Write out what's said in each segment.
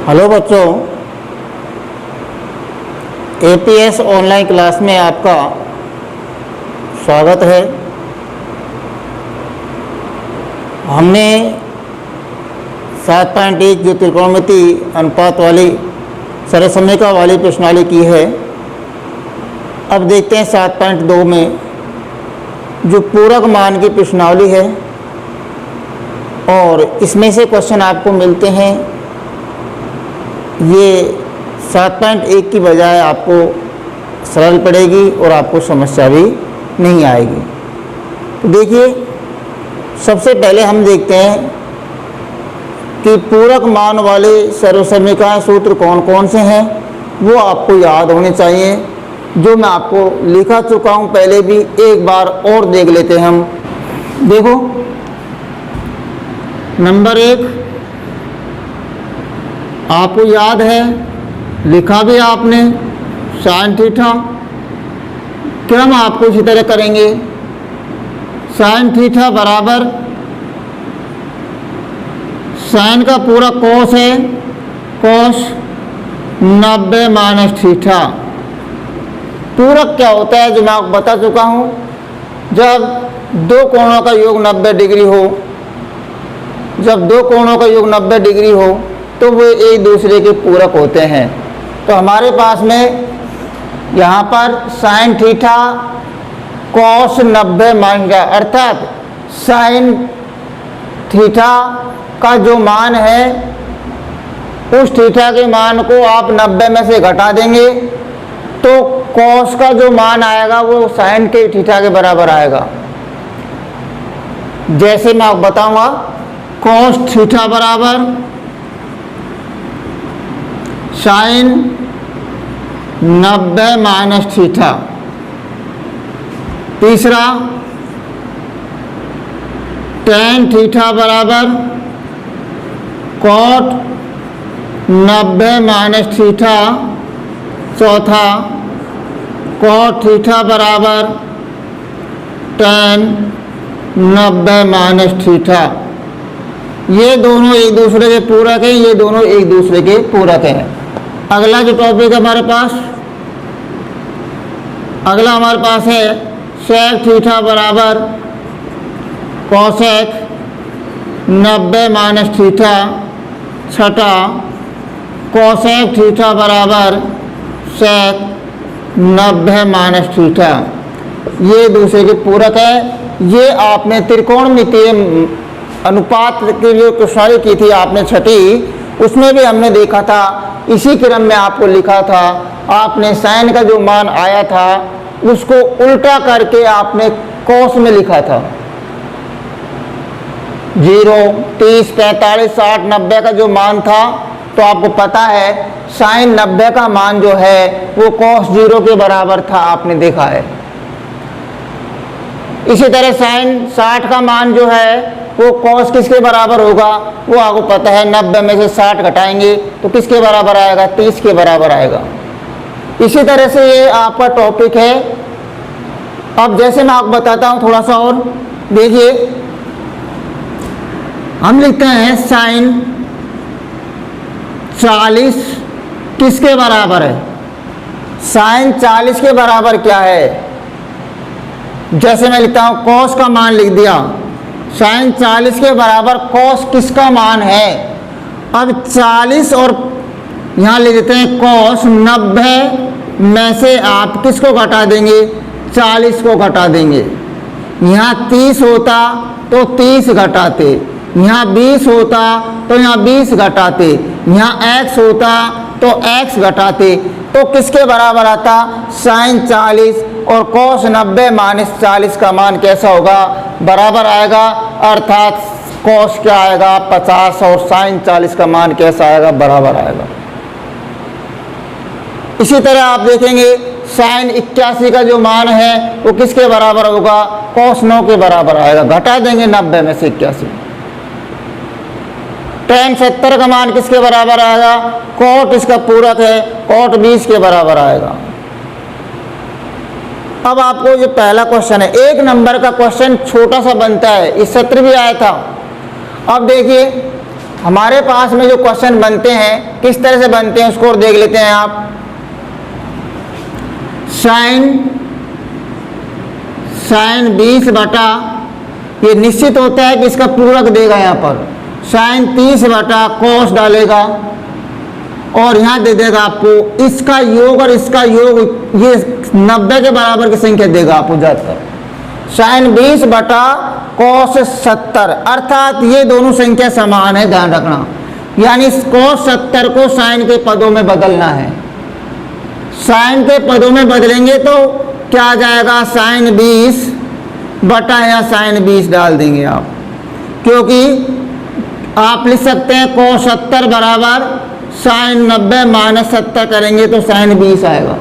Hello बच्चों, APS online class में आपका स्वागत है। हमने 7.1 जो त्रिकोणमिति अनुपात वाली सरसमीकरण वाली प्रश्नावली की है। अब देखते हैं 7.2 में जो पूरक मान की प्रश्नावली है, और इसमें से क्वेश्चन आपको मिलते हैं। ये 7.1 की बजाय आपको सरल पड़ेगी और आपको समस्या भी नहीं आएगी। तो देखिए, सबसे पहले हम देखते हैं कि पूरक मान वाले सर्वसमीकरण सूत्र कौन कौन से हैं, वो आपको याद होने चाहिए। जो मैं आपको लिखा चुका हूँ पहले भी, एक बार और देख लेते हैं हम। देखो, नंबर 1 आपको याद है, लिखा भी आपने, साइन थीटा। क्रम आपको इसी तरह करेंगे, साइन थीटा बराबर साइन का पूरा कोस है, कोस 90 माइनस थीटा। पूरक क्या होता है, जो मैं आपको बता चुका हूँ। जब दो कोणों का योग 90 डिग्री हो, जब दो कोणों का योग 90 डिग्री हो तो वो एक दूसरे के पूरक होते हैं। तो हमारे पास में यहाँ पर साइन थीटा कॉस 90 मान गया, अर्थात साइन थीटा का जो मान है उस थीटा के मान को आप 90 में से घटा देंगे तो कॉस का जो मान आएगा वो साइन के थीटा के बराबर आएगा। जैसे मैं आपको बताऊंगा, कॉस थीटा बराबर साइन 90 माइनस थीटा। तीसरा, टेन थीटा बराबर कॉट 90 माइनस थीटा। चौथा, कॉट थीटा बराबर टेन 90 माइनस थीटा। ये दोनों एक दूसरे के पूरक हैं, ये दोनों एक दूसरे के पूरक हैं। अगला जो टॉपिक है हमारे पास, अगला हमारे पास है सेक थीटा बराबर कॉसेक 90 माइनस थीटा। छठा, कॉसेक थीटा बराबर सेक 90 माइनस थीटा। ये दूसरे के पूरक है। ये आपने त्रिकोणमितीय अनुपात की जो प्रश्नावली की थी आपने छठी, उसमें भी हमने देखा था। इसी क्रम में आपको लिखा था, आपने साइन का जो मान आया था उसको उल्टा करके आपने कॉस में लिखा था। 0, 30, 45, 60, 90 का जो मान था, तो आपको पता है साइन 90 का मान जो है वो कॉस 0 के बराबर था, आपने देखा है। इसी तरह साइन 60 का मान जो है वो कॉस किसके बराबर होगा, वो आपको पता है। 90 में से 60 घटाएंगे तो किसके बराबर आएगा, 30 के बराबर आएगा। इसी तरह से ये आपका टॉपिक है। अब जैसे मैं आपको बताता हूँ थोड़ा सा और देखिए, हम लिखते हैं साइन 40 किसके बराबर है। साइन 40 के बराबर क्या है, जैसे मैं लिखता हूँ कॉस का मान लिख दिया। साइन 40 के बराबर कॉस किसका मान है। अब 40 और यहाँ लिख देते हैं कॉस 90 में से आप किसको घटा देंगे, 40 को घटा देंगे। यहाँ 30 होता तो 30 घटाते, यहाँ 20 होता तो यहाँ 20 घटाते, यहाँ x होता तो x घटाते, तो किसके बराबर आता, साइन 40 और कॉस 90 माइनस 40 का मान कैसा होगा, बराबर आएगा। अर्थात कॉस क्या आएगा 50 और साइन 40 का मान कैसा आएगा, बराबर आएगा। इसी तरह आप देखेंगे साइन 81 का जो मान है वो किसके बराबर होगा, कॉस 9 के बराबर आएगा। घटा देंगे 90 में से 81। टेन 70 का मान किसके बराबर आएगा, कॉट इसका पूरक है, कॉट 20 के बराबर आएगा। अब आपको ये पहला क्वेश्चन है, 1 नंबर का क्वेश्चन छोटा सा बनता है, इस सत्र भी आया था। अब देखिए हमारे पास में जो क्वेश्चन बनते हैं किस तरह से बनते हैं उसको और देख लेते हैं आप। साइन 20 बटा, ये निश्चित होता है कि इसका पूरक देगा यहाँ पर, साइन 30 बटा कॉस डालेगा और यहाँ दे देगा आपको इसका योग और इसका योग, ये 90 के बराबर की संख्या देगा आपको ज्यादातर। साइन 20 बटा कॉस 70, अर्थात ये दोनों संख्या समान है, ध्यान रखना। यानी कॉस 70 को साइन के पदों में बदलना है। साइन के पदों में बदलेंगे तो क्या आ जाएगा, साइन 20 बटा या साइन 20 डाल देंगे आप, क्योंकि आप लिख सकते हैं कॉस 70 बराबर साइन 90 माइनस 70 करेंगे तो साइन 20 आएगा।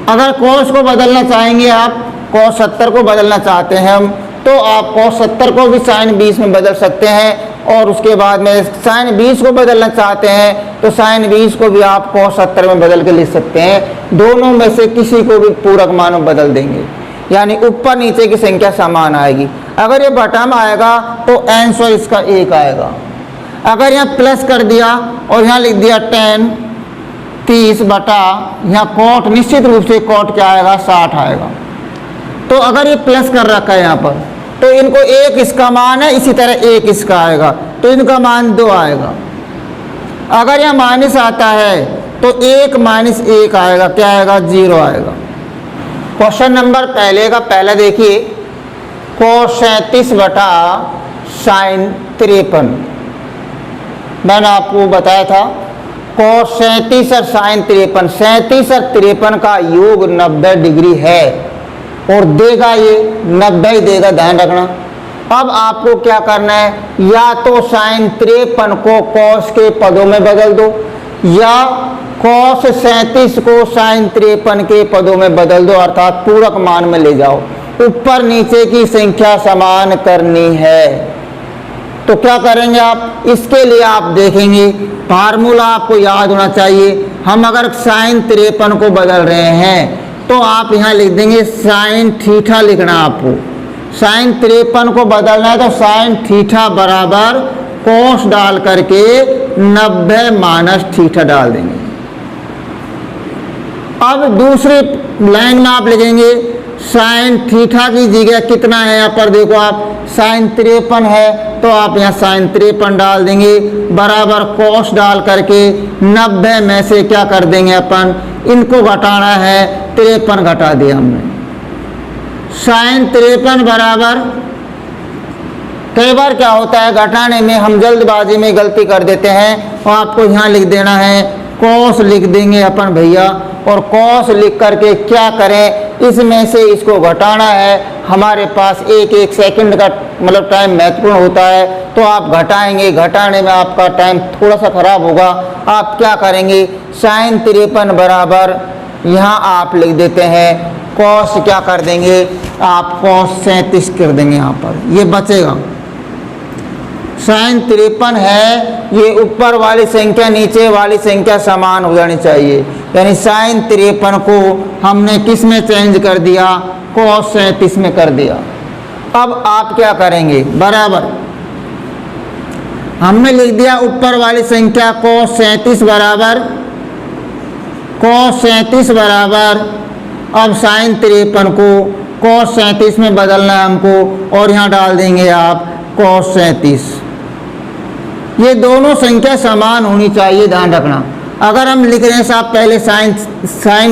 अगर कॉस को बदलना चाहेंगे आप, कॉस 70 को बदलना चाहते हैं हम, तो आप कॉस 70 को भी साइन 20 में बदल सकते हैं। और उसके बाद में साइन 20 को बदलना चाहते हैं तो साइन 20 को भी आप कॉस 70 में बदल के लिख सकते हैं। दोनों में से किसी को भी पूरक मान में बदल देंगे, यानी ऊपर नीचे की संख्या समान आएगी। अगर ये बटा में आएगा तो आंसर इसका 1 आएगा। अगर यहाँ प्लस कर दिया और यहाँ लिख दिया tan 30 बटा, यहाँ कॉट, निश्चित रूप से कॉट क्या आएगा, 60 आएगा। तो अगर ये प्लस कर रखा है यहाँ पर, तो इनको 1 इसका मान है, इसी तरह 1 इसका आएगा, तो इनका मान 2 आएगा। अगर यहाँ माइनस आता है तो 1 माइनस 1 आएगा, क्या आएगा, 0 आएगा। क्वेश्चन नंबर पहले का पहला देखिए, cos 37 बटा साइन 53। मैंने आपको बताया था cos 37 और साइन 53, 37 और 53 का योग 90 डिग्री है और देगा ये 90 ही देगा, ध्यान रखना। अब आपको क्या करना है, या तो साइन 53 को cos के पदों में बदल दो, या cos 37 को साइन 53 के पदों में बदल दो, अर्थात पूरक मान में ले जाओ। ऊपर नीचे की संख्या समान करनी है। तो क्या करेंगे आप, इसके लिए आप देखेंगे फार्मूला आपको याद होना चाहिए। हम अगर साइन 53 को बदल रहे हैं तो आप यहाँ लिख देंगे साइन थीटा, लिखना आपको साइन 53 को बदलना है तो साइन थीटा बराबर कोस डाल करके 90 माइनस थीटा डाल देंगे। अब दूसरी लाइन में आप लिखेंगे साइन थीटा की जगह कितना है, यहाँ पर देखो आप साइन 53 है तो आप यहाँ साइन 53 डाल देंगे बराबर कोस डाल करके 90 में से क्या कर देंगे अपन, इनको घटाना है, 53 घटा दिया हमने। साइन 53 बराबर, कई बार क्या होता है घटाने में हम जल्दबाजी में गलती कर देते हैं, और आपको यहाँ लिख देना है कोस लिख देंगे अपन भैया, और कोस लिख करके क्या करें, इसमें से इसको घटाना है। हमारे पास एक एक सेकंड का मतलब टाइम महत्वपूर्ण होता है, तो आप घटाएंगे, घटाने में आपका टाइम थोड़ा सा खराब होगा। आप क्या करेंगे, साइन 53 बराबर यहाँ आप लिख देते हैं कोस, क्या कर देंगे आप, कोस 37 कर देंगे, यहाँ पर ये बचेगा। साइन 53 है, ये ऊपर वाली संख्या नीचे वाली संख्या समान हो जानी चाहिए, यानी साइन 53 को हमने किस में चेंज कर दिया, कोस 37 में कर दिया। अब आप क्या करेंगे, बराबर हमने लिख दिया ऊपर वाली संख्या कोस 37 बराबर, कोस 37 बराबर, अब साइन 53 को कोस 37 में बदलना है हमको, और यहाँ डाल देंगे आप कोस 37। ये दोनों संख्या समान होनी चाहिए, ध्यान रखना। अगर हम लिख रहे हैं साहब पहले साइन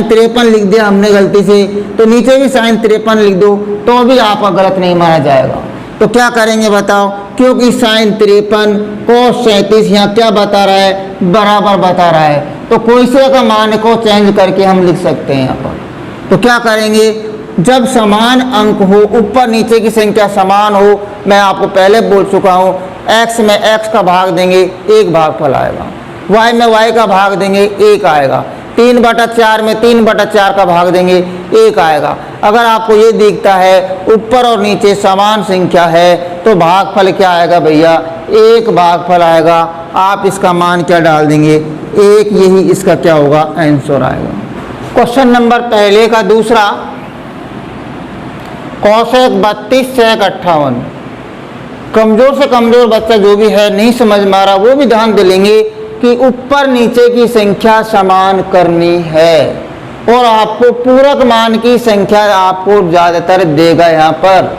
53 लिख दिया हमने गलती से, तो नीचे भी साइन 53 लिख दो तो भी आपका गलत नहीं माना जाएगा। तो क्या करेंगे बताओ, क्योंकि साइन 53 कोस 37 यहाँ क्या बता रहा है, बराबर बता रहा है, तो कोई से का मान को चेंज करके हम लिख सकते हैं यहाँ पर। तो क्या करेंगे, जब समान अंक हो, ऊपर नीचे की संख्या समान हो, मैं आपको पहले बोल चुका हूँ, x में x का भाग देंगे 1 भागफल आएगा, y में y का भाग देंगे 1 आएगा, 3/4 में 3/4 का भाग देंगे 1 आएगा। अगर आपको ये दिखता है ऊपर और नीचे समान संख्या है तो भागफल क्या आएगा भैया, 1 भागफल आएगा। आप इसका मान क्या डाल देंगे, 1, यही इसका क्या होगा, आंसर आएगा। क्वेश्चन नंबर पहले का दूसरा, कोसेक 32 सेक 58। कमज़ोर से कमज़ोर बच्चा जो भी है नहीं समझ में आ रहा, वो भी ध्यान दे लेंगे कि ऊपर नीचे की संख्या समान करनी है और आपको पूरक मान की संख्या आपको ज़्यादातर देगा। यहाँ पर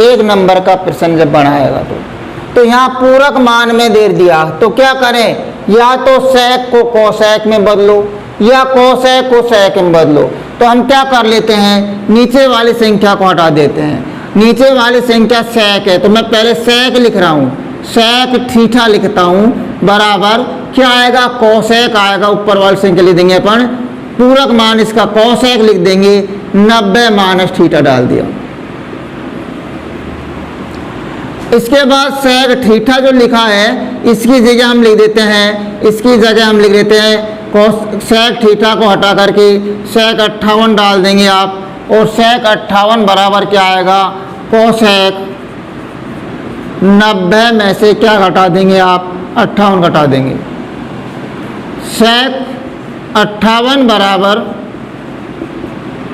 1 नंबर का प्रश्न जब बनाएगा तो यहाँ पूरक मान में दे दिया तो क्या करें, या तो सेक को कोसेक में बदलो या कोसेक को सेक में बदलो। तो हम क्या कर लेते हैं, नीचे वाली संख्या को हटा देते हैं। नीचे वाली संख्या सेक है तो मैं पहले सेक लिख रहा हूँ, सेक थीटा लिखता हूँ बराबर क्या आएगा, कोसेक आएगा। ऊपर वाली संख्या लिख देंगे अपन, पूरक मान इसका कोसेक लिख देंगे, 90 माइनस थीटा डाल दिया। इसके बाद सेक थीटा जो लिखा है इसकी जगह हम लिख देते हैं, इसकी जगह हम लिख देते हैं सेक थीटा को हटा करके सेक 58 डाल देंगे आप, और सेक 58 बराबर क्या आएगा, कोसेक 90 में से क्या घटा देंगे आप, 58 घटा देंगे। सेक 58 बराबर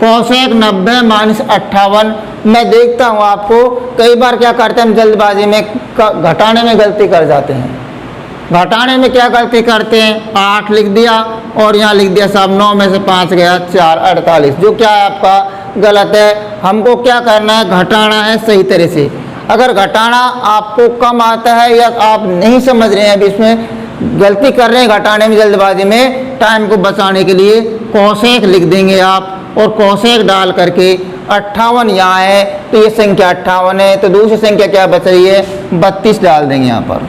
कोसेक 90 माइनस 58। मैं देखता हूँ आपको कई बार क्या करते हैं हम जल्दबाजी में घटाने में गलती कर जाते हैं। घटाने में क्या गलती करते हैं, 8 लिख दिया और यहाँ लिख दिया साहब 9 में से 5 गया 4, 48, जो क्या है आपका गलत है। हमको क्या करना है, घटाना है सही तरह से। अगर घटाना आपको कम आता है या आप नहीं समझ रहे हैं, अभी इसमें गलती कर रहे हैं घटाने में जल्दबाजी में, टाइम को बचाने के लिए कोसेक लिख देंगे आप, और कोसेक डाल करके 58 यहाँ है तो ये संख्या 58 है, तो दूसरी संख्या क्या बच रही है, 32 डाल देंगे यहाँ पर।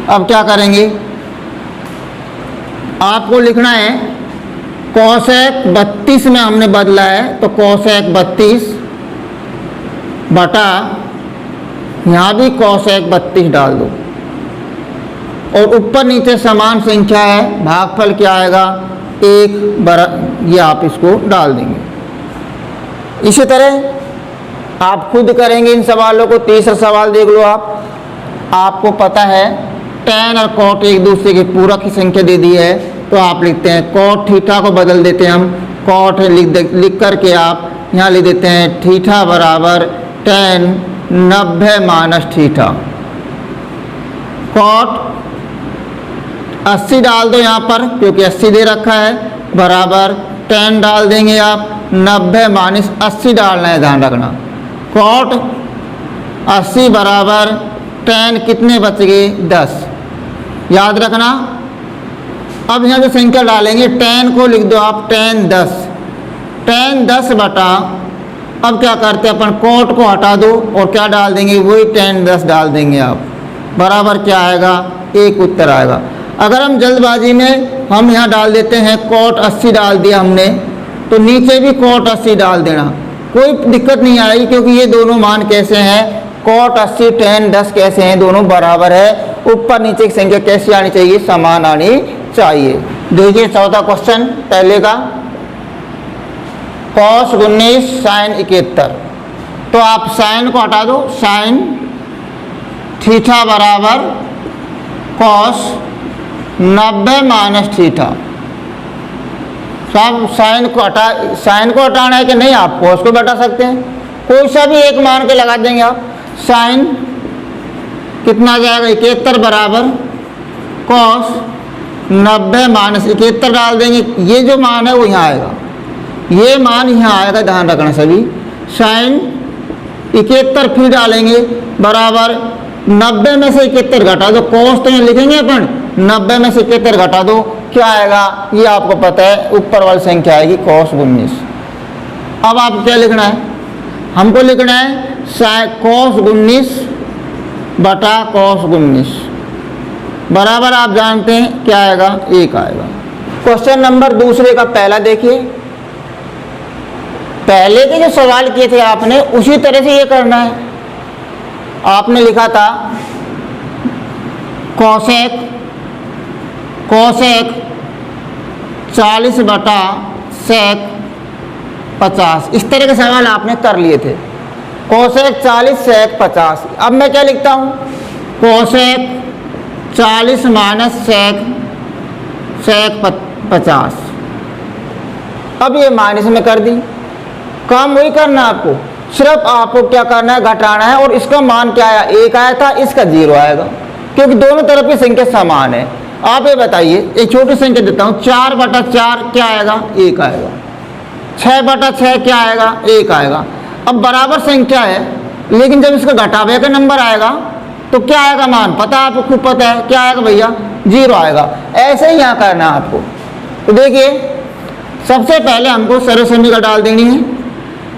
अब क्या करेंगे, आपको लिखना है कोसेक 32 में हमने बदला है तो कोसेक 32 बटा यहाँ भी कोसेक 32 डाल दो, और ऊपर नीचे समान संख्या है, भागफल क्या आएगा 1 बराबर, ये आप इसको डाल देंगे। इसी तरह आप खुद करेंगे इन सवालों को। तीसरा सवाल देख लो आप, आपको पता है tan और cot एक दूसरे की पूरक की संख्या दे दी है, तो आप लिखते हैं cot थीटा को बदल देते हैं हम, cot लिख करके आप यहाँ लिख देते हैं थीटा बराबर tan 90 माइनस थीटा। cot 80 डाल दो यहाँ पर क्योंकि 80 दे रखा है, बराबर tan डाल देंगे आप, 90 माइनस 80 डालना है, ध्यान रखना। cot 80 बराबर tan कितने बच गए 10, याद रखना। अब यहाँ जो संख्या डालेंगे tan को लिख दो आप tan 10, tan 10 बटा, अब क्या करते हैं अपन cot को हटा दो और क्या डाल देंगे, वही tan 10 डाल देंगे आप, बराबर क्या आएगा 1 उत्तर आएगा। अगर हम जल्दबाजी में हम यहाँ डाल देते हैं cot 80 डाल दिया हमने, तो नीचे भी cot 80 डाल देना, कोई दिक्कत नहीं आएगी क्योंकि ये दोनों मान कैसे हैं, cot 80 tan 10 कैसे हैं, दोनों बराबर है। ऊपर नीचे की संख्या कैसी आनी चाहिए, समान आनी चाहिए। देखिए चौथा क्वेश्चन पहले का, cos 19 sin 71, तो आप साइन को हटा दो, साइन थीटा बराबर cos 90 माइनस थीटा। सब साइन को हटाना है कि नहीं, आप cos को हटा सकते हैं, कोई सा भी एक मान के लगा देंगे आप। साइन कितना आ जाएगा 71 बराबर cos 90 माइनस 71 डाल देंगे, ये जो मान है वो यहाँ आएगा, ये मान यहाँ आएगा, ध्यान रखना सभी। साइन 71 फिर डालेंगे बराबर 90 में से 71 घटा दो, cos तो यहाँ लिखेंगे अपन, 90 में से 71 घटा दो, क्या आएगा ये आपको पता है, ऊपर वाली संख्या आएगी cos 19। अब आप क्या लिखना है, हमको लिखना है cos 19 बटा cos 19 बराबर, आप जानते हैं क्या आएगा, 1 आएगा। क्वेश्चन नंबर दूसरे का पहला देखिए, पहले के जो सवाल किए थे आपने उसी तरह से ये करना है। आपने लिखा था कोसेक 40 बटा सेक 50, इस तरह के सवाल आपने कर लिए थे। कोसेक 40 सेक 50, अब मैं क्या लिखता हूँ, कोसेक 40 माइनस सेक 50। अब ये माइनस में कर दी, काम वही करना है आपको, सिर्फ आपको क्या करना है, घटाना है। और इसका मान क्या आया, 1 आया था, इसका 0 आएगा, क्योंकि दोनों तरफ की संख्या समान है। आप ये बताइए, एक छोटी संख्या देता हूँ, 4/4 क्या आएगा, 1 आएगा। 6/6 क्या आएगा, 1 आएगा। अब बराबर संख्या है, लेकिन जब इसका घटावे का नंबर आएगा तो क्या आएगा मान, पता है आपको, खूब पता है, क्या आएगा भैया, 0 आएगा। ऐसे ही यहाँ करना है आपको। तो देखिए, सबसे पहले हमको सर्वसम्मिका डाल देनी है,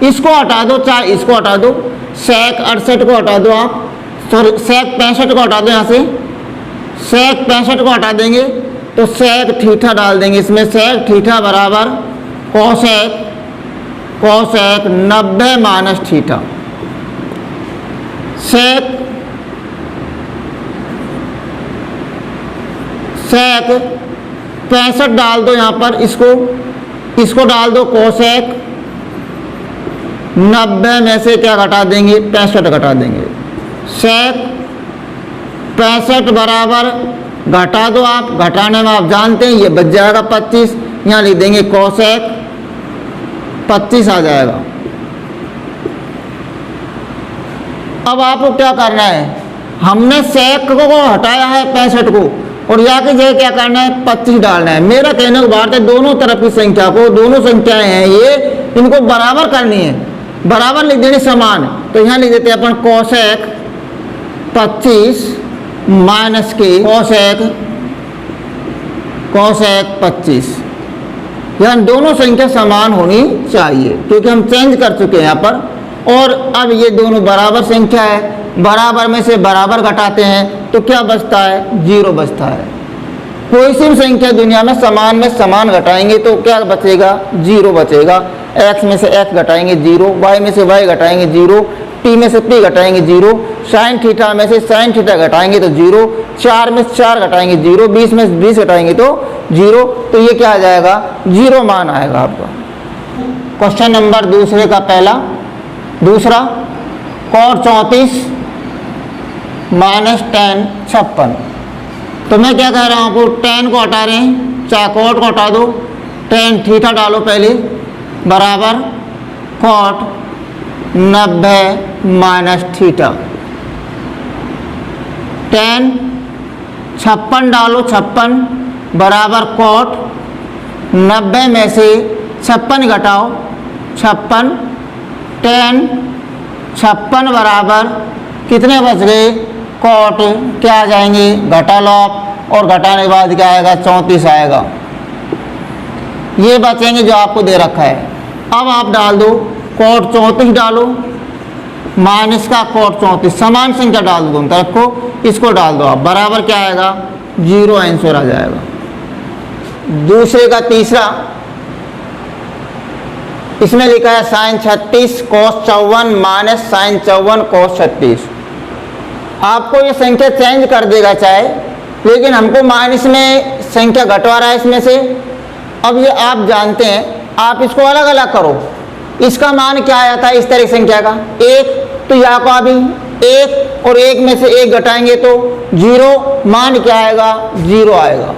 इसको हटा दो, चाहे इसको हटा दो, sec 68 को हटा दो आप, सॉरी sec 65 को हटा दो, यहाँ से sec 65 को हटा देंगे तो sec थीटा डाल देंगे इसमें। sec थीटा बराबर cosec 90 माइनस थीटा। sec 65 डाल दो यहाँ पर, इसको डाल दो cosec 90 में से क्या घटा देंगे, 65 घटा देंगे। sec 65 बराबर घटा दो आप, घटाने में आप जानते हैं ये बच जाएगा 25, यहाँ लिख देंगे cosec 25 आ जाएगा। अब आपको क्या करना है, हमने sec को हटाया है 65 को, और यहाँ की जगह क्या करना है, 25 डालना है। मेरा कहने को बात है, दोनों तरफ की संख्या को, दोनों संख्याएं हैं ये, इनको बराबर करनी है, बराबर लिख देनी समान। तो यहाँ लिख देते हैं अपन cosec 25 माइनस के cosec 25। यहाँ दोनों संख्या समान होनी चाहिए, क्योंकि हम चेंज कर चुके हैं यहाँ पर। और अब ये दोनों बराबर संख्या है, बराबर में से बराबर घटाते हैं तो क्या बचता है, 0 बचता है। कोई सी भी संख्या दुनिया में समान घटाएंगे तो क्या बचेगा, 0 बचेगा। x में से x घटाएंगे 0, y में से y घटाएंगे 0, t में से t घटाएंगे 0, sin थीटा में से sin थीटा घटाएंगे तो 0, 4 में से 4 घटाएंगे 0, 20 में से 20 घटाएंगे तो 0। तो ये क्या आ जाएगा, 0 मान आएगा आपका। क्वेश्चन नंबर दूसरे का दूसरा cot 34 माइनस tan 56। तो मैं क्या कह रहा हूँ, आपको tan को हटा रहे हैं, चाहे cot को हटा दो, tan थीटा डालो पहले, बराबर cot 90 माइनस थीटा। tan 56 डालो, 56 बराबर cot 90 में से 56 घटाओ, 56 tan 56 बराबर कितने बच गए, cot क्या आ जाएंगे, घटा लो आप, और घटाने के बाद क्या आएगा, 34 आएगा। ये बचेंगे जो आपको दे रखा है। अब आप डाल दो cot 34 डालो, माइनस का cot 34, समान संख्या डाल दो दोनों तरफ को, इसको डाल दो आप, बराबर क्या आएगा, 0 आंसर आ जाएगा। दूसरे का तीसरा, इसमें लिखा है sin 36 cos 54 minus sin 54 cos 36। आपको ये संख्या चेंज कर देगा चाहे, लेकिन हमको माइनस में संख्या घटवा रहा है इसमें से। अब ये आप जानते हैं, आप इसको अलग अलग करो। इसका मान क्या आया था इस तरह संख्या का, 1, तो यहाँ को अभी 1 और 1 में से 1 घटाएंगे तो 0, मान क्या आएगा, 0 आएगा।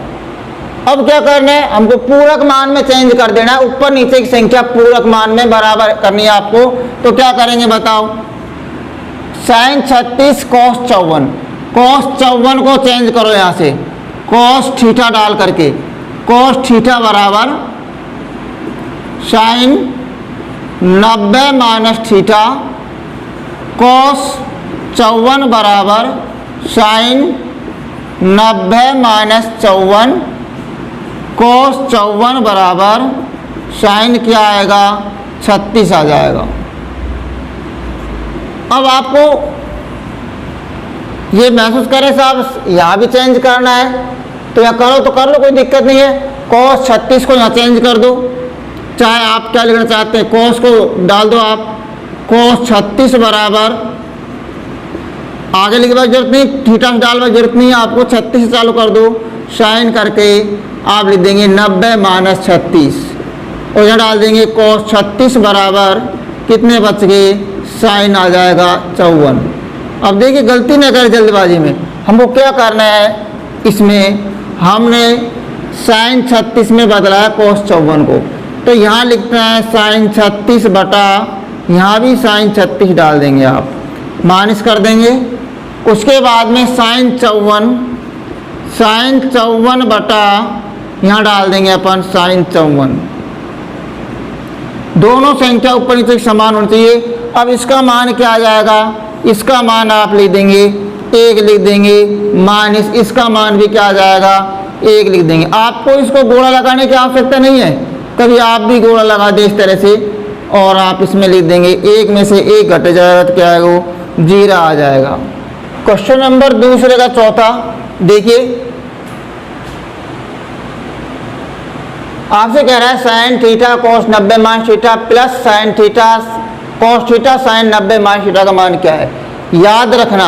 अब क्या करना है, हमको पूरक मान में चेंज कर देना है, ऊपर नीचे की संख्या पूरक मान में बराबर करनी है आपको। तो क्या करेंगे बताओ, sin 36 cos 54, cos 54 को चेंज करो यहाँ से cos थीटा डाल करके, cos थीटा बराबर sin 90 माइनस थीटा, cos 54 बराबर sin 90 माइनस 54, cos 54 बराबर sin क्या आएगा, 36 आ जाएगा। अब आपको ये महसूस करें साहब, यहाँ भी चेंज करना है तो यहाँ करो तो कर लो, कोई दिक्कत नहीं है। cos 36 को यहाँ चेंज कर दो, चाहे आप क्या लिखना चाहते हैं, cos को डाल दो आप, cos 36 बराबर, आगे लिखने की जरूरत नहीं, थीटा डालने की जरूरत नहीं है आपको, 36 से चालू कर दो, साइन करके आप लिख देंगे 90 माइनस 36, और यहाँ डाल देंगे cos 36 बराबर कितने बच गए, साइन आ जाएगा 54। अब देखिए गलती न करें जल्दबाजी में, हमको क्या करना है, इसमें हमने साइन 36 में बदला है cos 54 को, तो यहाँ लिखते हैं साइन 36 बटा, यहाँ भी साइन 36 डाल देंगे आप, माइनस कर देंगे। उसके बाद में साइन 54 बटा, यहाँ डाल देंगे अपन साइन 54। दोनों संख्या ऊपर नीचे समान होनी चाहिए। अब इसका मान क्या आ जाएगा, इसका मान आप लिख देंगे 1 लिख देंगे, माइनस इसका मान भी क्या आ जाएगा 1 लिख देंगे। आपको इसको गोला लगाने की आवश्यकता नहीं है, कभी आप भी गोला लगा दे इस तरह से और आप इसमें लिख देंगे 1 में से 1 घट जाएगा तो क्या आएगा, वो 0 आ जाएगा। क्वेश्चन नंबर दूसरे का चौथा देखिए, आपसे कह रहा है sine theta cos 90 minus theta plus sine theta cos theta sine 90 minus theta का मान क्या है। याद रखना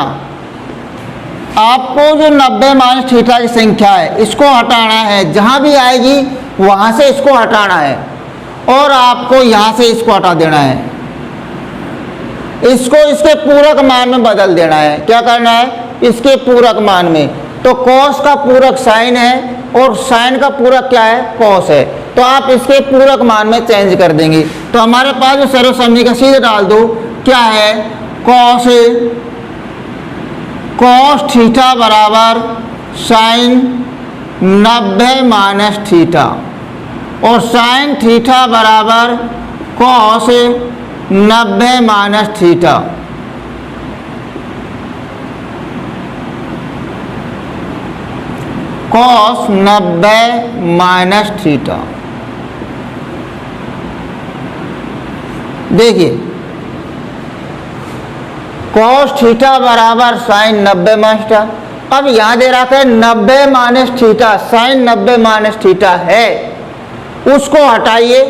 आपको जो 90 माइनस थीटा की संख्या है इसको हटाना है, जहां भी आएगी वहां से इसको हटाना है और आपको यहां से इसको हटा देना है, इसको इसके पूरक मान में बदल देना है। क्या करना है, इसके पूरक मान में। तो कॉस का पूरक साइन है और साइन का पूरक क्या है, कॉस है, तो आप इसके पूरक मान में चेंज कर देंगे। तो हमारे पास जो सर्व समीकरण सीधे डाल दो, क्या है, कॉस थीटा बराबर साइन 90 माइनस थीटा और साइन थीटा बराबर cos 90 minus theta. Cos 90 minus theta. देखिए कॉस थीटा बराबर साइन 90 माइनस थीटा। अब यहां दे रखा है 90 minus theta, sine 90 minus theta है, उसको हटाइए,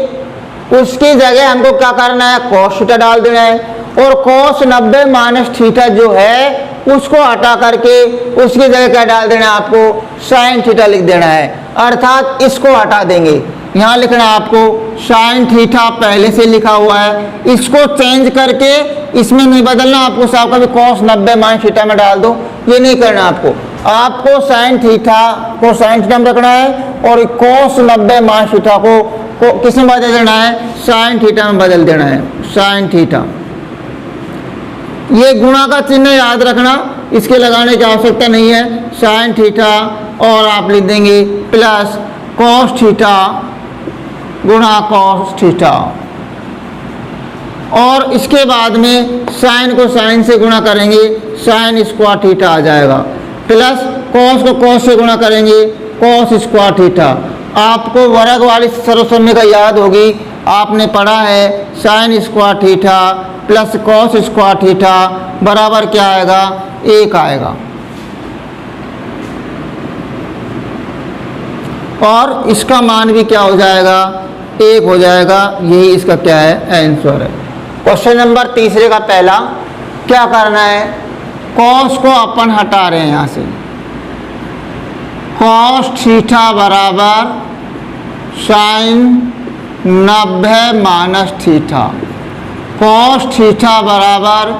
उसकी जगह हमको क्या करना है, कॉस थीटा डाल देना है और कॉस 90 माइनस थीटा जो है उसको हटा करके उसकी जगह क्या डाल देना है, आपको साइन थीटा लिख देना है। अर्थात इसको हटा देंगे, यहाँ लिखना है आपको साइन थीटा पहले से लिखा हुआ है, इसको चेंज करके इसमें नहीं बदलना आपको, साहब कभी कॉस 90 माइनस थीटा में डाल दो, ये नहीं करना आपको साइन थीटा को साइन थीटा में रखना है और कॉस 90 माइनस थीटा को किस में बदल देना है, साइन थीटा में बदल देना है, साइन थीटा। ये गुणा का चिन्ह याद रखना, इसके लगाने की आवश्यकता नहीं है, साइन थीटा और आप लिख देंगे प्लस कॉस थीटा गुणा कॉस थीटा और इसके बाद में साइन को साइन से गुणा करेंगे, साइन स्क्वायर थीटा आ जाएगा, प्लस कॉस को कॉस से गुणा करेंगे, कॉस स्क्वायर थीटा। आपको वर्ग वाली सर्वसम्य का याद होगी, आपने पढ़ा है sine square theta plus cos square theta बराबर क्या आएगा, 1 आएगा। और इसका मान भी क्या हो जाएगा, 1 हो जाएगा। यही इसका क्या है, आंसर है। क्वेश्चन नंबर तीसरे का पहला क्या करना है, कॉस को अपन हटा रहे हैं यहाँ से, कॉस थीटा बराबर sine 90 minus theta, cos theta बराबर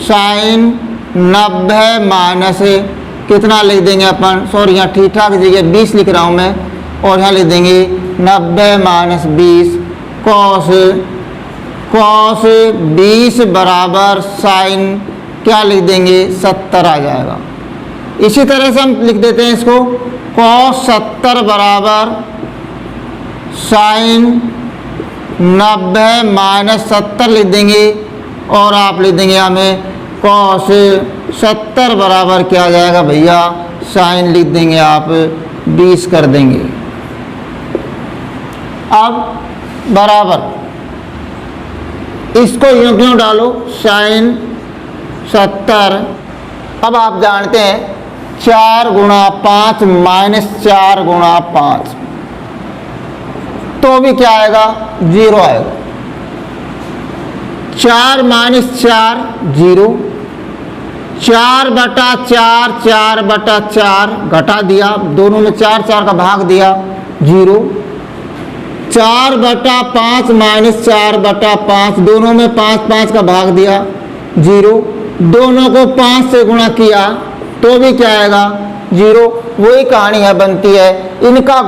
साइन 90 माइनस कितना लिख देंगे अपन, सॉरी यहाँ थीटा की जगह 20 लिख रहा हूँ मैं, और यहाँ लिख देंगे 90 माइनस 20 कॉस 20 बराबर साइन क्या लिख देंगे, 70 आ जाएगा। इसी तरह से हम लिख देते हैं इसको, कॉस 70 बराबर साइन 90 माइनस 70 लिख देंगे और आप लिख देंगे हमें कॉस 70 बराबर क्या आ जाएगा भैया, साइन लिख देंगे आप 20 कर देंगे। अब बराबर इसको यूं क्यों डालो, साइन 70, अब आप जानते हैं 4 गुणा 5 माइनस 4 गुणा 5 तो भी क्या आएगा, 0 आएगा। 4 माइनस 4 0, 4 बटा 4 4 बटा 4 घटा दिया, दोनों में 4 4 का भाग दिया 0, 4 बटा 5 माइनस 4 बटा 5 दोनों में 5 5 का भाग दिया 0, दोनों को 5 से गुणा किया तो भी क्या आएगा, 0। वही कहानी है बनती है। इनका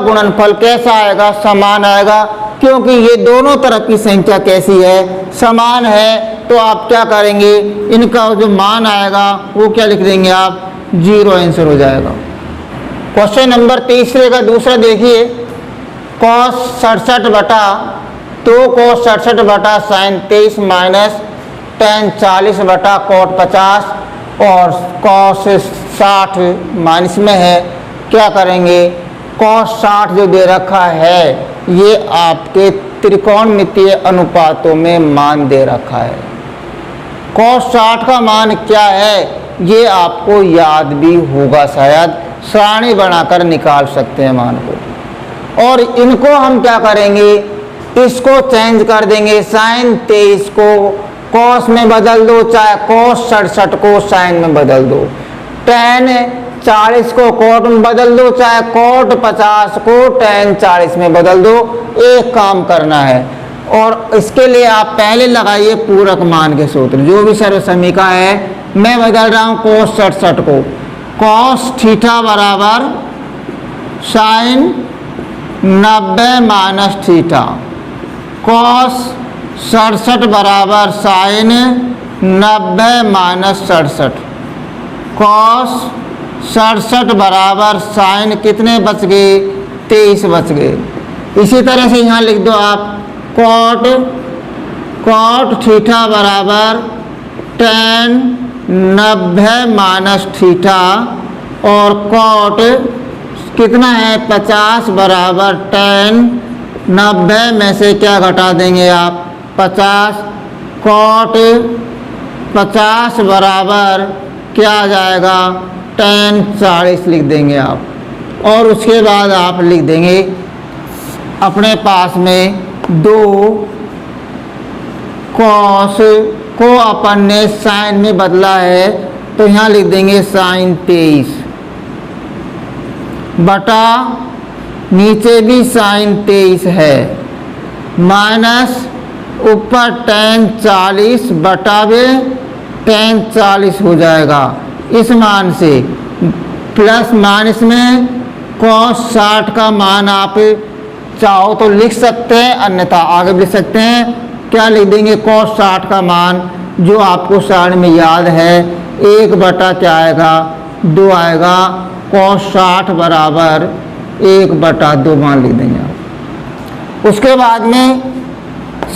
गुणनफल कैसा आएगा? समान आएगा, क्योंकि ये दोनों तरफ की संख्या कैसी है? समान है। तो आप क्या करेंगे, इनका जो मान आएगा वो क्या लिख देंगे आप? 0 आंसर हो जाएगा। क्वेश्चन नंबर 3 का दूसरा देखिए, cos 67 बटा 2 cos 67 बटा sin 23 माइनस tan 40 बटा cot 50 और cos 60 माइनस में है। क्या करेंगे? cos 60 जो दे रखा है ये आपके त्रिकोणमितीय अनुपातों में मान दे रखा है। cos 60 का मान क्या है ये आपको याद भी होगा, शायद सारणी बनाकर निकाल सकते हैं मान को। और इनको हम क्या करेंगे, इसको चेंज कर देंगे। sin 23 को cos में बदल दो, चाहे cos 67 को sin में बदल दो। tan 40 को cot में बदल दो, चाहे cot 50 को tan 40 में बदल दो। एक काम करना है, और इसके लिए आप पहले लगाइए पूरक मान के सूत्र। जो भी सर्व समीकरण है मैं बदल रहा हूँ cos 67 को cos थीटा बराबर sin 90 माइनस थीटा, cos 67 बराबर sin 90 माइनस 67, cos 67 बराबर sin कितने बच गए? 23 बच गए। इसी तरह से यहाँ लिख दो आप cot थीटा बराबर tan 90 माइनस थीटा और cot कितना है? 50 बराबर tan 90 में से क्या घटा देंगे आप? 50। cot 50 बराबर क्या आ जाएगा? tan 40 लिख देंगे आप। और उसके बाद आप लिख देंगे अपने पास में 2 cos को अपन ने sin में बदला है, तो यहाँ लिख देंगे sin 23 बटा नीचे भी sin 23 है माइनस ऊपर tan 40 बटा में tan 40 हो जाएगा। इस मान से प्लस माइनस में cos 60 का मान आप चाहो तो लिख सकते हैं, अन्यथा आगे भी लिख सकते हैं। क्या लिख देंगे? cos 60 का मान जो आपको सारणी में याद है 1 बटा क्या आएगा? 2 आएगा। cos 60 बराबर 1 बटा 2 मान लिख देंगे आप। उसके बाद में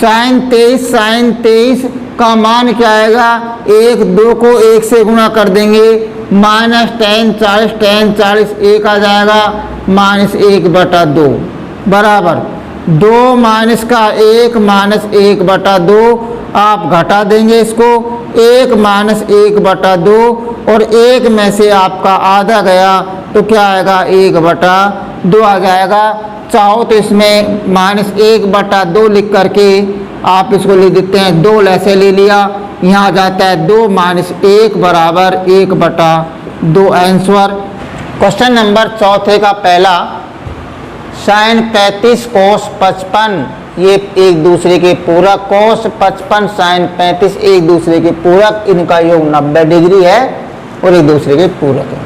sin 23 का मान क्या आएगा? 1 2 को 1 से गुणा कर देंगे माइनस tan 40 1 आ जाएगा माइनस 1 बटा 2 बराबर 2 माइनस का 1 माइनस 1 बटा 2। आप घटा देंगे इसको 1 माइनस 1 बटा 2 और 1 में से आपका आधा गया तो क्या आएगा? 1 बटा 2 आ जाएगा। चाहो तो इसमें माइनस 1 बटा 2 लिख करके आप इसको लिख देते हैं 2 ऐसे ले लिया, यहाँ आ जाता है 2 माइनस 1 बराबर 1 बटा 2 आंसर। क्वेश्चन नंबर 4 का पहला, sin 35 cos 55 ये एक दूसरे के पूरक, cos 55 sin 35 एक दूसरे के पूरक, इनका योग 90 डिग्री है और एक दूसरे के पूरक है।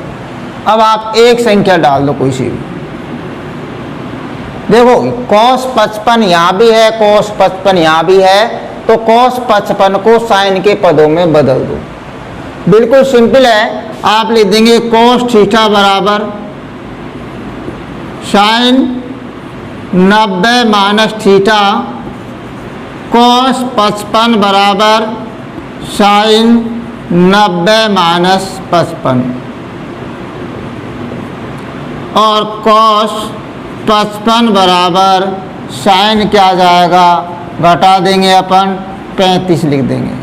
अब आप एक संख्या डाल दो कोई सी भी। देखो cos 55 यहाँ भी है, cos 55 यहाँ भी है, तो cos 55 को sin के पदों में बदल दो। बिल्कुल सिंपल है। आप लिख देंगे cos थीटा बराबर sin 90 माइनस थीटा, cos 55 बराबर sin 90 माइनस 55 और cos 55 बराबर sin क्या आ जाएगा? घटा देंगे अपन 35 लिख देंगे।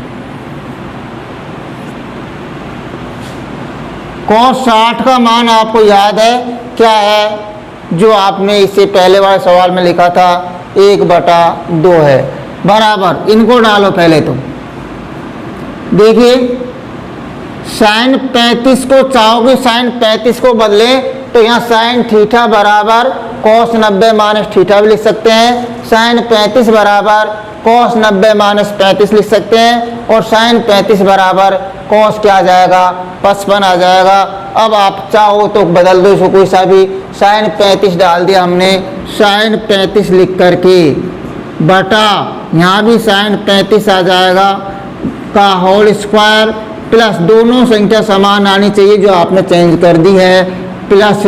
cos 60 का मान आपको याद है क्या है? जो आपने इससे पहले वाले सवाल में लिखा था 1 बटा 2 है बराबर, इनको डालो पहले तो। देखिए sin 35 को चाहोगे sin 35 को बदले तो यहाँ sin थीटा बराबर cos 90 माइनस थीटा भी लिख सकते हैं, sin 35 बराबर cos 90 माइनस 35 लिख सकते हैं और sin 35 बराबर कॉस क्या आ जाएगा 55 आ जाएगा। अब आप चाहो तो बदल दो इसको कोई सा भी, साइन 35 डाल दिया हमने, साइन 35 लिख करके बटा यहाँ भी साइन 35 आ जाएगा का होल स्क्वायर प्लस दोनों संख्या समान आनी चाहिए जो आपने चेंज कर दी है, प्लस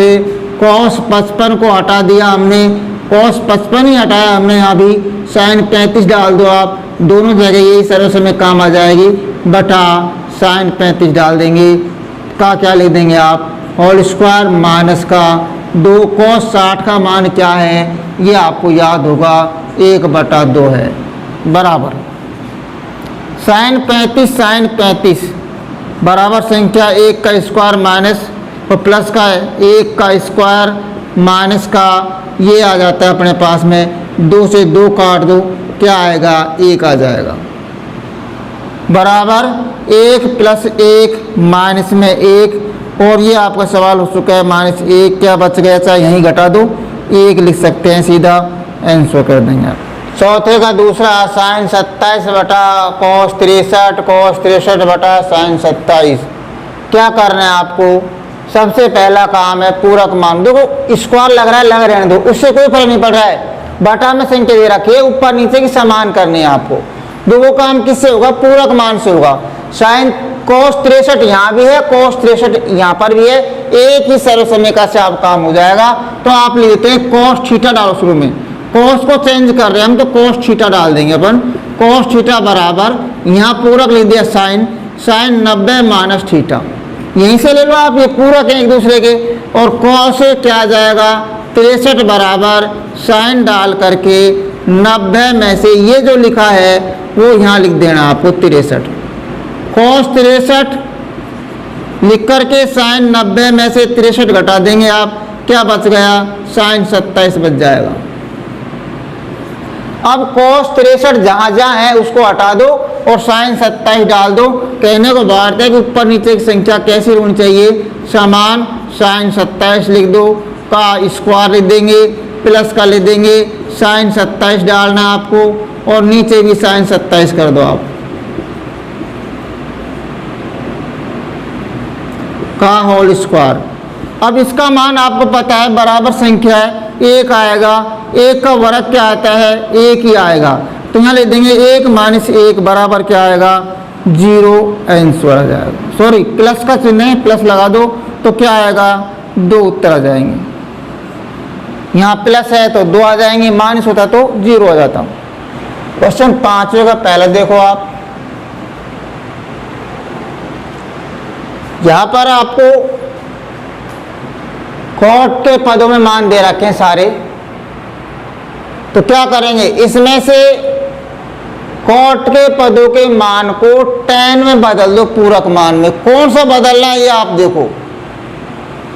कॉस 55 को हटा दिया हमने, कॉस 55 ही हटाया हमने, यहाँ भी साइन 35 डाल दो आप, दोनों जगह यही सर्वस में काम आ जाएगी, बटा साइन 35 डाल देंगे का क्या लिख देंगे आप होल स्क्वायर माइनस का 2 कॉस 60 का मान क्या है ये आपको याद होगा 1/2 है, बराबर साइन 35 बराबर संख्या 1 का स्क्वायर माइनस और प्लस का 1 का स्क्वायर माइनस का ये आ जाता है अपने पास में, 2 से 2 काट दो क्या आएगा 1 आ जाएगा, बराबर 1 + 1 माइनस में 1 और ये आपका सवाल हो चुका है -1 क्या बच गया, चाहे यहीं घटा दो 1 लिख सकते हैं सीधा, आंसर कर देंगे आप। चौथे का दूसरा साइन 27 बटा कॉस 63 कॉस 63 बटा साइन 27। क्या करना है आपको, सबसे पहला काम है पूरक मान, देखो स्क्वायर लग रहा है लग रहने दो, उससे कोई फर्क नहीं पड़ रहा है, बटा में संख्या दे रखी है ऊपर नीचे की समान करनी है आपको, तो वो काम किससे होगा पूरक मान से होगा। साइन कॉस 63 यहाँ भी है कॉस 63 यहाँ पर भी है, एक ही सर्वसमीकरण से आप काम हो जाएगा। तो आप लिख देते हैं कॉस थीटा डालो शुरू में, कॉस को चेंज कर रहे हैं हम तो कॉस थीटा डाल देंगे अपन, कॉस थीटा बराबर यहाँ पूरक लिख दिया साइन 90 माइनस थीटा, यहीं से ले लो आप, ये पूरक है एक दूसरे के, और कॉस क्या आ जाएगा 63 बराबर साइन डाल करके 90 में से ये जो लिखा है वो यहाँ लिख देना आपको 63, कॉस 63 लिख करके साइन 90 में से 63 घटा देंगे आप, क्या बच गया साइन 27 बच जाएगा। अब cos 63 जहाँ जहाँ है उसको हटा दो और साइन 27 डाल दो, कहने को बात है कि ऊपर नीचे की संख्या कैसी होनी चाहिए समान, साइन 27 लिख दो का स्क्वायर लिख देंगे प्लस का लिख देंगे, साइन 27 डालना आपको और नीचे भी साइन 27 कर दो आप का होल स्क्वायर। अब इसका मान आपको पता है बराबर संख्या है 1 आएगा, 1 का वर्ग क्या आता है 1 ही आएगा, तो यहाँ लिख देंगे 1 - 1 बराबर क्या आएगा 0, आंसर आ जाएगा। सॉरी प्लस का चिन्ह है प्लस लगा दो तो क्या आएगा 2 उत्तर आ जाएंगे, यहाँ प्लस है तो 2 आ जाएंगे, माइनस होता तो 0 आ जाता। क्वेश्चन 5वें का पहला देखो आप, यहाँ पर आपको कॉट के पदों में मान दे रखे हैं सारे, तो क्या करेंगे इसमें से कॉट के पदों के मान को tan में बदल दो पूरक मान में, कौन सा बदलना है ये आप देखो,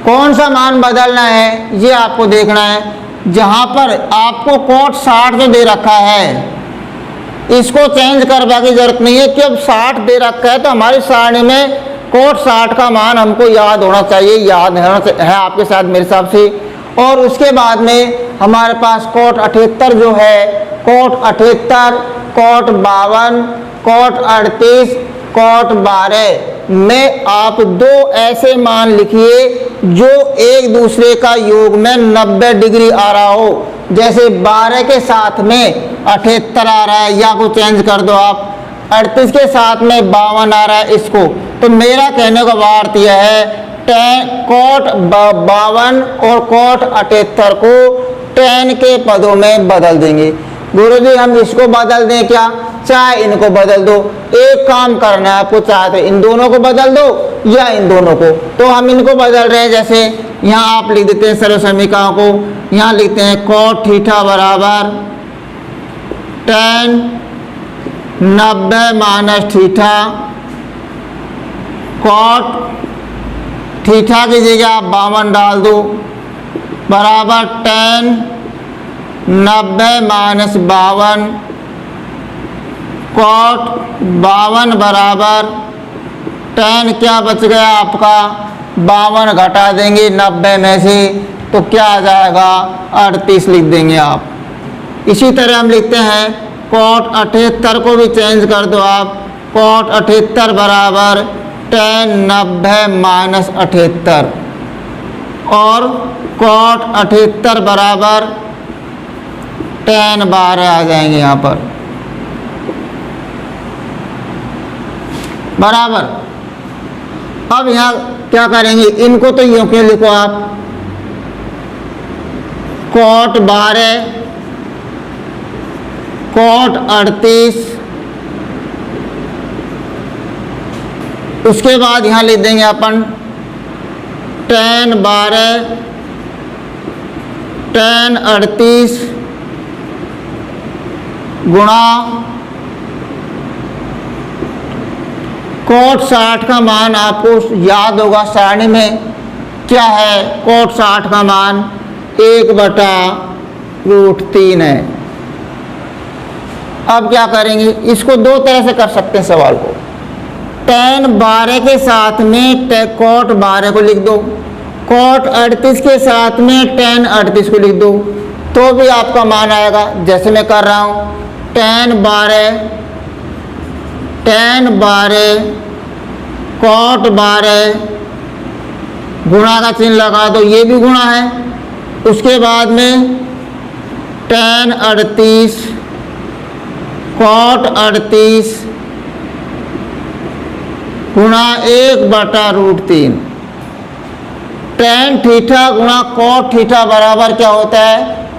कौन सा मान बदलना है ये आपको देखना है। जहां पर आपको कॉट 60 जो दे रखा है इसको चेंज करने की जरूरत नहीं है कि अब 60 दे रखा है तो हमारी सारणी में कोट 60 का मान हमको याद होना चाहिए, याद है आपके साथ मेरे हिसाब से। और उसके बाद में हमारे पास कोट 78 जो है, कोट 78, कोट 52, कोट 38, कोट 12 में आप 2 ऐसे मान लिखिए जो एक दूसरे का योग में 90 डिग्री आ रहा हो, जैसे 12 के साथ में 78 आ रहा है, या को चेंज कर दो आप 38 के साथ में 52 आ रहा है इसको। तो मेरा कहने का अर्थ यह है कोट 52 और कोट 78 को tan के पदों में बदल देंगे। गुरुजी हम इसको बदल दें क्या, चाहे इनको बदल दो, एक काम करना है आपको, चाहे तो इन दोनों को बदल दो या इन दोनों को, तो हम इनको बदल रहे हैं। जैसे यहाँ आप लिख देते हैं सर्व समीकरणों को, यहाँ लिखते हैं कोट थीटा बराबर tan 90 minus theta, cot theta की जगह आप 52 डाल दो बराबर tan 90 माइनस 52, कोट 52 बराबर tan क्या बच गया आपका 52 घटा देंगे 90 में से तो क्या आ जाएगा 38 लिख देंगे आप। इसी तरह हम लिखते हैं कोट 78 को भी चेंज कर दो आप, कोट 78 बराबर tan 90 माइनस 78 और cot 78 बराबर tan 12 आ जाएंगे यहाँ पर बराबर। अब यहाँ क्या करेंगे, इनको तो यूं क्यों लिखो आप, cot 12 cot 38, उसके बाद यहाँ लिख देंगे अपन tan 12 tan 38 गुणा cot 60 का मान आपको याद होगा सारणी में क्या है, cot 60 का मान 1/√3 है। अब क्या करेंगे, इसको दो तरह से कर सकते हैं सवाल को, tan 12 के साथ में cot 12 को लिख दो, cot 38 के साथ में tan 38 को लिख दो, तो भी आपका मान आएगा। जैसे मैं कर रहा हूँ tan 12 cot 12 गुणा का चिन्ह लगा दो, ये भी गुणा है। उसके बाद में tan 38 cot 38 गुणा 1/√3। tan थीटा गुणा cot थीटा बराबर क्या होता है,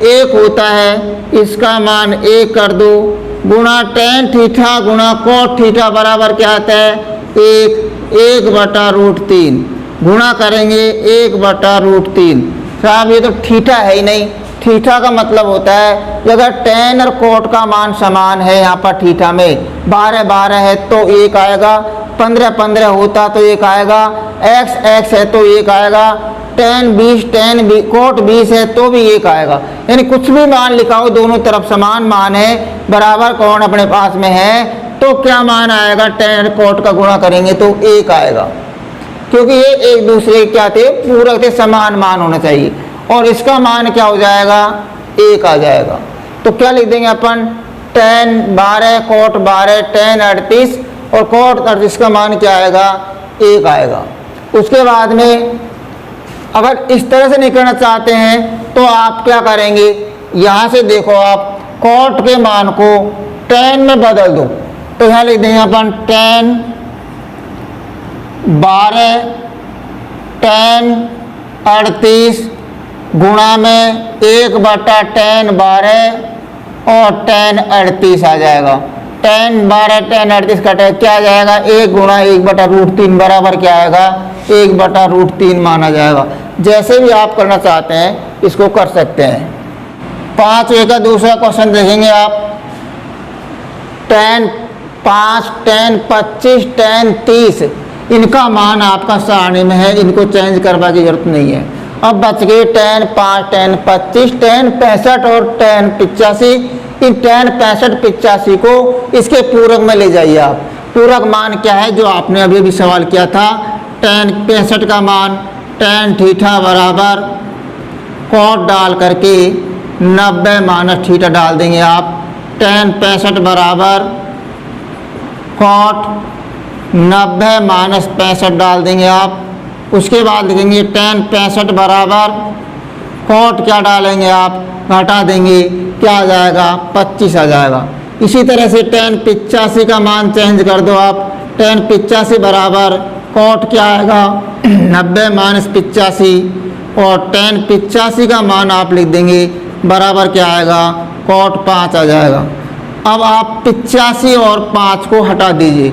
1 होता है, इसका मान 1 कर दो, गुणा tan थीटा गुणा cot थीटा बराबर क्या आता है, 1/√3 गुणा करेंगे 1/√3। साहब ये तो थीटा है ही नहीं, थीटा का मतलब होता है कि अगर tan और cot का मान समान है, यहाँ पर थीटा में 12 है तो 1 आएगा, 15 होता तो 1 आएगा, x है तो 1 आएगा, tan 20 cot 20 है तो भी 1 आएगा। यानी कुछ भी मान लिखाओ, दोनों तरफ समान मान है, बराबर कोण अपने पास में है, तो क्या मान आएगा, tan और cot का गुणा करेंगे तो 1 आएगा, क्योंकि ये एक दूसरे क्या थे, पूरक थे, समान मान होना चाहिए। और इसका मान क्या हो जाएगा, 1 आ जाएगा। तो क्या लिख देंगे अपन, tan 12 cot 12 tan 38 और cot 38 का मान क्या आएगा, 1 आएगा। उसके बाद में अगर इस तरह से निकलना चाहते हैं तो आप क्या करेंगे, यहाँ से देखो आप cot के मान को tan में बदल दो, तो यहाँ लिख देंगे अपन tan 12 tan 38 गुणा में 1/tan 12 और tan 38 आ जाएगा। tan 12 tan 38 कटे क्या आ जाएगा, 1 गुणा 1/√3 बराबर क्या आएगा, 1/√3 माना जाएगा। जैसे भी आप करना चाहते हैं इसको कर सकते हैं। 5 का दूसरा क्वेश्चन देखेंगे आप, tan 5 tan 25 tan 30 इनका मान आपका सारणी में है, इनको चेंज करवा की जरूरत नहीं है। अब बच गए tan 5 tan 25 tan 65 और tan 85। इन tan 65 85 को इसके पूरक में ले जाइए आप। पूरक मान क्या है, जो आपने अभी भी सवाल किया था, tan 65 का मान tan थीटा बराबर cot डाल करके 90 माइनस थीटा डाल देंगे आप। tan 65 बराबर cot 90 माइनस 65 डाल देंगे आप। उसके बाद लिखेंगे tan 65 बराबर cot क्या डालेंगे आप, घटा देंगे, क्या आ जाएगा, 25 आ जाएगा। इसी तरह से tan 85 का मान चेंज कर दो आप। tan 85 बराबर cot क्या आएगा, 90 माइनस 85 और tan 85 का मान आप लिख देंगे बराबर क्या आएगा, cot 5 आ जाएगा। अब आप 85 और 5 को हटा दीजिए,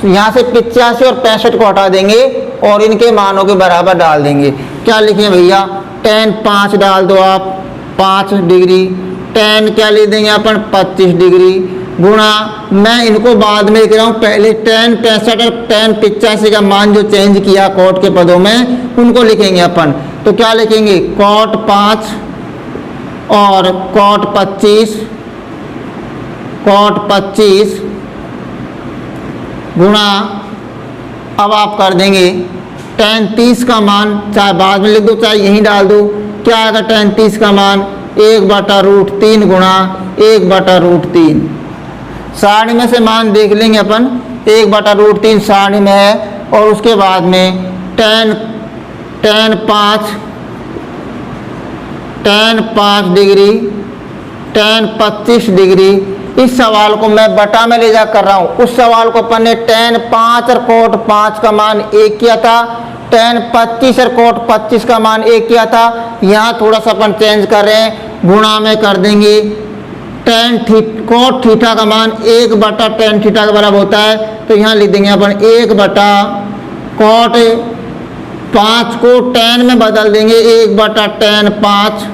यहाँ से 85 और 65 को हटा देंगे और इनके मानों के बराबर डाल देंगे। क्या लिखें भैया, tan 5 डाल दो आप, 5 डिग्री, tan क्या लिख देंगे अपन, 25 डिग्री, गुणा, मैं इनको बाद में लिख रहा हूँ, पहले tan 65 और tan 85 का मान जो चेंज किया cot के पदों में उनको लिखेंगे अपन। तो क्या लिखेंगे, cot 5 और cot 25 गुणा, अब आप कर देंगे tan 30 का मान, चाहे बाद में लिख दो चाहे यहीं डाल दो, क्या आएगा tan 30 का मान, 1/√3 गुणा 1/√3। सारणी में से मान देख लेंगे अपन, 1/√3 सारणी में है, और उसके बाद में tan 5 डिग्री, tan 25 डिग्री। इस सवाल को मैं बटा में ले जा कर रहा हूँ। उस सवाल को अपन ने tan 5 और cot 5 का मान 1 किया था, tan 25 और cot 25 का मान 1 किया था। यहाँ थोड़ा सा अपन चेंज कर रहे हैं, गुणा में कर देंगे। cot थीटा का मान 1 बटा tan थीटा के बराबर होता है, तो यहाँ लिख देंगे अपन 1 बटा cot 5 को tan में बदल देंगे, 1 बटा tan 5,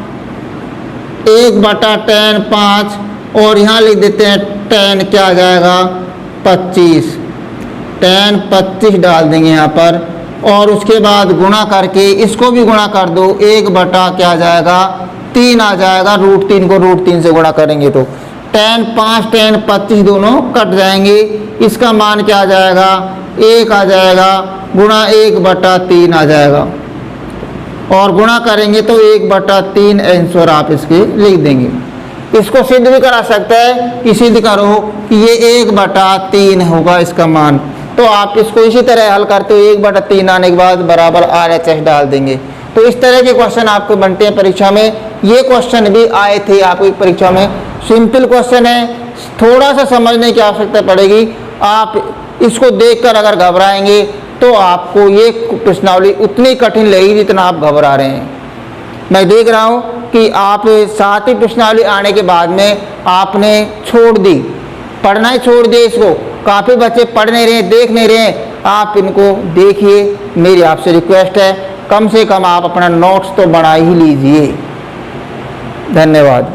1 बटा tan 5, और यहाँ लिख देते हैं tan क्या आ जाएगा 25, tan 25 डाल देंगे यहाँ पर, और उसके बाद गुणा करके इसको भी गुणा कर दो, 1 बटा क्या आ जाएगा 3 आ जाएगा, √3 को √3 से गुणा करेंगे तो tan 5 tan 25 दोनों कट जाएंगे। इसका मान क्या आ जाएगा 1 आ जाएगा, गुणा 1 बटा 3 आ जाएगा, और गुणा करेंगे तो 1 बटा 3 आंसर आप इसके लिख देंगे। इसको सिद्ध भी करा सकते हैं कि सिद्ध करो कि ये 1 बटा 3 होगा इसका मान, तो आप इसको इसी तरह हल करते हो, 1 बटा 3 आने के बाद बराबर RHS डाल देंगे। तो इस तरह के क्वेश्चन आपको बनते हैं परीक्षा में। ये क्वेश्चन भी आए थे आपकी परीक्षा में, सिंपल क्वेश्चन है, थोड़ा सा समझने की आवश्यकता पड़ेगी। आप इसको देखकर अगर घबराएंगे तो आपको ये प्रश्नावली उतनी कठिन लगेगी जितना आप घबरा रहे हैं। मैं देख रहा हूँ कि आप 7वीं प्रश्नावली आने के बाद में आपने छोड़ दी, पढ़ना ही छोड़ दिया इसको। काफ़ी बच्चे पढ़ नहीं रहे, देख नहीं रहे। आप इनको देखिए, मेरी आपसे रिक्वेस्ट है, कम से कम आप अपना नोट्स तो बना ही लीजिए। धन्यवाद।